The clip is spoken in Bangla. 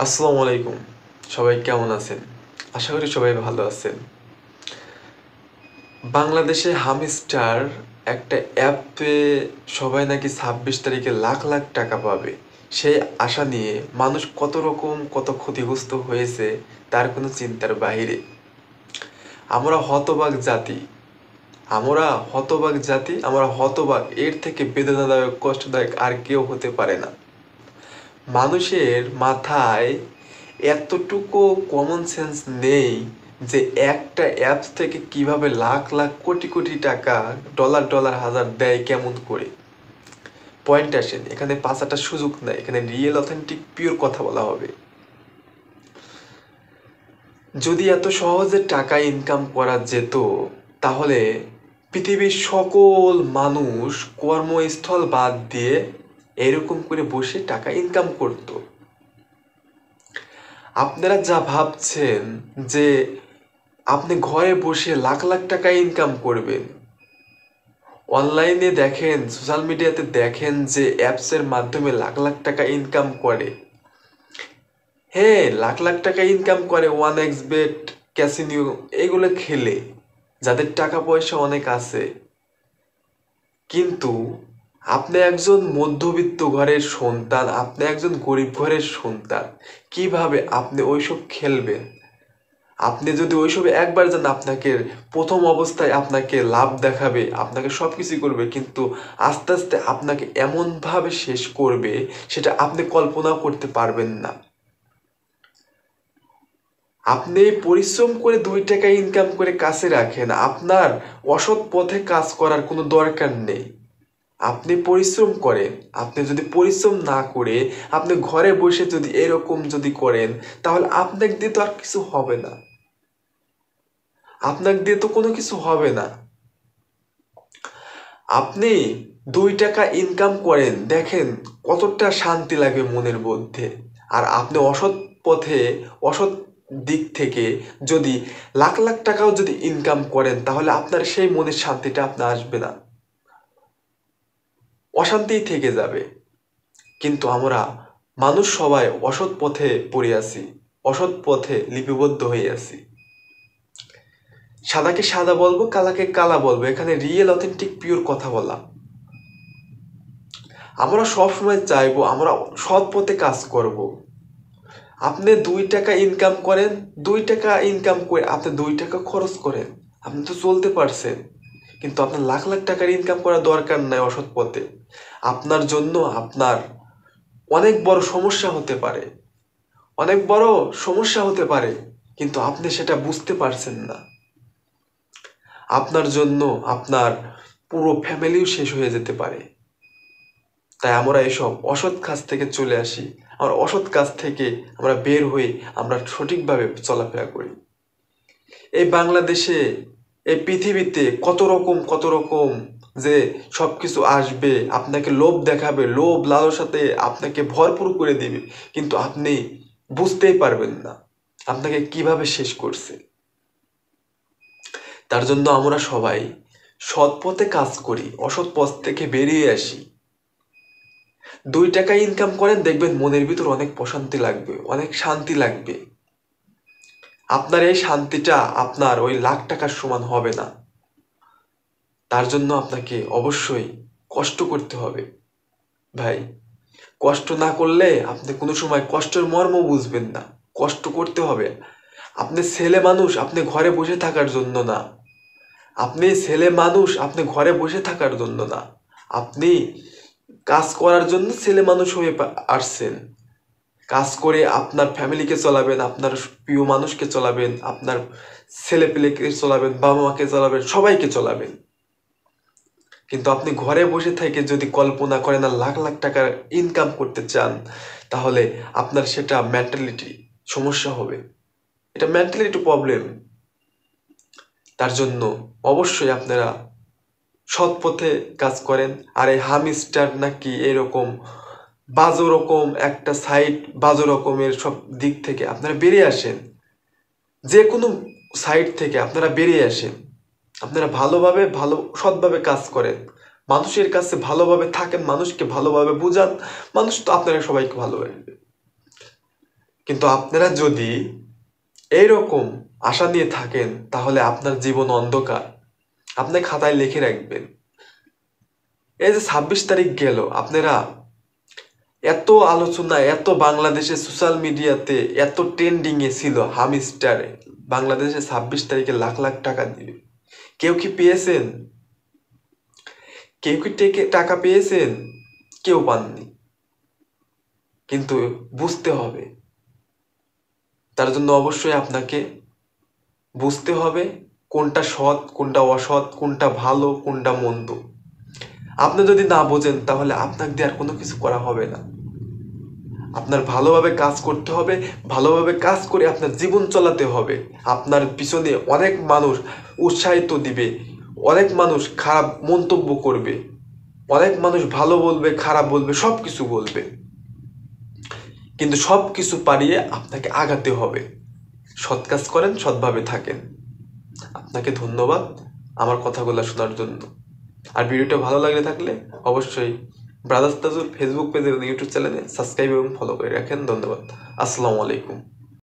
আসসালামু আলাইকুম। সবাই কেমন আছেন? আশা করি সবাই ভালো আছেন। বাংলাদেশে হামস্টার একটা অ্যাপে সবাই নাকি ২৬ তারিখে লাখ লাখ টাকা পাবে। সেই আশা নিয়ে মানুষ কত ক্ষতিগ্রস্ত হয়েছে তার কোনো চিন্তার বাহিরে। আমরা হতবাক জাতি। আমরা হতবাক। এর থেকে বেদনাদায়ক, কষ্টদায়ক আর কেউ হতে পারে না। মানুষের মাথায় এতটুকু কমন সেন্স নেই যে একটা অ্যাপস থেকে কিভাবে লাখ লাখ কোটি কোটি টাকা ডলার হাজার দেয় কেমন করে। পয়েন্ট আসেন, এখানে পাঁচাটা সুযোগ নাই, এখানে রিয়েল অথেন্টিক পিওর কথা বলা হবে। যদি এত সহজে টাকা ইনকাম করা যেত তাহলে পৃথিবীর সকল মানুষ কর্মস্থল বাদ দিয়ে এরকম করে বসে টাকা ইনকাম করত। আপনারা যা ভাবছেন যে আপনি ঘরে বসে লাখ লাখ টাকা ইনকাম করবেন, অনলাইনে দেখেন, সোশ্যাল মিডিয়াতে দেখেন যে অ্যাপসের মাধ্যমে লাখ লাখ টাকা ইনকাম করে। হ্যাঁ, লাখ লাখ টাকা ইনকাম করে 1xBet, ক্যাসিনো এগুলো খেলে, যাদের টাকা পয়সা অনেক আছে। কিন্তু আপনি একজন মধ্যবিত্ত ঘরের সন্তান, আপনি একজন গরিব ঘরের সন্তান, কিভাবে আপনি ওইসব খেলবেন? আপনি যদি ওইসবে একবার যান, আপনাকে প্রথম অবস্থায় আপনাকে লাভ দেখাবে, আপনাকে সব কিছুই করবে, কিন্তু আস্তে আস্তে আপনাকে এমনভাবে শেষ করবে সেটা আপনি কল্পনাও করতে পারবেন না। আপনি পরিশ্রম করে 2 টাকা ইনকাম করে কাছে রাখেন, আপনার অসৎ পথে কাজ করার কোনো দরকার নেই। আপনি পরিশ্রম করেন। আপনি যদি পরিশ্রম না করে আপনি ঘরে বসে যদি এরকম যদি করেন, তাহলে আপনাকে দিয়ে তো আর কিছু হবে না। আপনাকে দিয়ে তো কোনো কিছু হবে না। আপনি 2 টাকা ইনকাম করেন, দেখেন কতটা শান্তি লাগে মনের মধ্যে। আর আপনি অসৎ পথে, অসৎ দিক থেকে যদি লাখ লাখ টাকাও যদি ইনকাম করেন, তাহলে আপনার সেই মনের শান্তিটা আপনার আসবে না, অশান্তিই থেকে যাবে। কিন্তু আমরা মানুষ সবাই অসৎ পথে পড়ে আছি, অসৎ পথে লিপিবদ্ধ হয়ে আছি। সাদাকে সাদা বলবো, কালাকে কালা বলবো, এখানে রিয়েল অথেন্টিক পিওর কথা বলা। আমরা সবসময় চাইবো আমরা সৎ পথে কাজ করব। আপনি 2 টাকা ইনকাম করেন, 2 টাকা ইনকাম করে আপনি 2 টাকা খরচ করেন, আপনি তো চলতে পারছেন। কিন্তু আপনার লাখ লাখ টাকার ইনকাম করার দরকার নাই অসৎ পথে। আপনার জন্য আপনার অনেক বড় সমস্যা হতে পারে, অনেক বড় সমস্যা হতে পারে, কিন্তু আপনি সেটা বুঝতে পারছেন না। আপনার জন্য আপনার পুরো ফ্যামিলিও শেষ হয়ে যেতে পারে। তাই আমরা এসব অসৎ কাজ থেকে চলে আসি। আমরা অসৎ কাজ থেকে আমরা বের হয়ে আমরা সঠিকভাবে চলাফেরা করি। এই বাংলাদেশে, এই পৃথিবীতে কত রকম যে সবকিছু আসবে, আপনাকে লোভ দেখাবে, লোভ লালসাতে আপনাকে ভরপুর করে দিবে, কিন্তু আপনি বুঝতেই পারবেন না আপনাকে কিভাবে শেষ করছে। তার জন্য আমরা সবাই সৎ পথে কাজ করি, অসৎ পথ থেকে বেরিয়ে আসি। 2 টাকা ইনকাম করেন, দেখবেন মনের ভিতর অনেক প্রশান্তি লাগবে, অনেক শান্তি লাগবে। আপনার এই শান্তিটা আপনার ওই লাখ টাকার সমান হবে না। তার জন্য আপনাকে অবশ্যই কষ্ট করতে হবে ভাই। কষ্ট না করলে আপনি কোনো সময় কষ্টের মর্ম বুঝবেন না। কষ্ট করতে হবে। আপনি ছেলে মানুষ, আপনি ঘরে বসে থাকার জন্য না। আপনি ছেলে মানুষ, আপনি ঘরে বসে থাকার জন্য না। আপনি কাজ করার জন্য ছেলে মানুষ হয়ে আসছেন। কাজ করে আপনার ফ্যামিলিকে চলাবেন, আপনার প্রিয় মানুষকে চলাবেন, আপনার ছেলে পেলেকে চলাবেন, বাবা মাকে চলাবেন, সবাইকে চলাবেন। কিন্তু আপনি ঘরে বসে থেকে যদি কল্পনা করেন আর লাখ লাখ টাকার ইনকাম করতে চান, তাহলে আপনার সেটা মেন্টালিটি সমস্যা হবে। এটা মেন্টালিটি প্রবলেম। তার জন্য অবশ্যই আপনারা সৎ পথে কাজ করেন। আর এই হামস্টার নাকি এরকম বাজে রকম একটা সাইট, বাজে রকমের সব দিক থেকে আপনারা বেরিয়ে আসেন। যে কোনো সাইট থেকে আপনারা বেরিয়ে আসেন। আপনারা ভালোভাবে, সৎভাবে কাজ করেন, মানুষের কাছে ভালোভাবে থাকেন, মানুষকে ভালোভাবে বুঝান, মানুষ তো আপনারা সবাইকে ভালোবাসবে। কিন্তু আপনারা যদি এইরকম আশা নিয়ে থাকেন তাহলে আপনার জীবন অন্ধকার। আপনি খাতায় লিখে রাখবেন, এই যে 26 তারিখ গেল, আপনারা এত আলোচনা, এত বাংলাদেশে সোশ্যাল মিডিয়াতে এত ট্রেন্ডিং এ ছিল হামস্টারে বাংলাদেশে 26 তারিখে লাখ লাখ টাকা দিবে। কেউ কি পেয়েছেন? কেউ কি টাকা পেয়েছেন? কেউ পাননি। কিন্তু বুঝতে হবে, তার জন্য অবশ্যই আপনাকে বুঝতে হবে কোনটা সৎ, কোনটা অসৎ, কোনটা ভালো, কোনটা মন্দ। আপনি যদি না বোঝেন তাহলে আপনাকে দিয়ে আর কোনো কিছু করা হবে না। আপনার ভালোভাবে কাজ করতে হবে, ভালোভাবে কাজ করে আপনার জীবন চালাতে হবে। আপনার পিছনে অনেক মানুষ উৎসাহিত দিবে, অনেক মানুষ খারাপ মন্তব্য করবে, অনেক মানুষ ভালো বলবে, খারাপ বলবে, সব কিছু বলবে, কিন্তু সব কিছু পারিয়ে আপনাকে আগাতে হবে। সৎ কাজ করেন, সৎভাবে থাকেন। আপনাকে ধন্যবাদ আমার কথাগুলো শোনার জন্য। আর ভিডিওটা ভালো লাগলে থাকলে অবশ্যই ব্রাদার্স তাজুল ফেসবুক পেজ এবং ইউটিউব চ্যানেলে সাবস্ক্রাইব এবং ফলো করে রাখেন। ধন্যবাদ। আসসালামু আলাইকুম।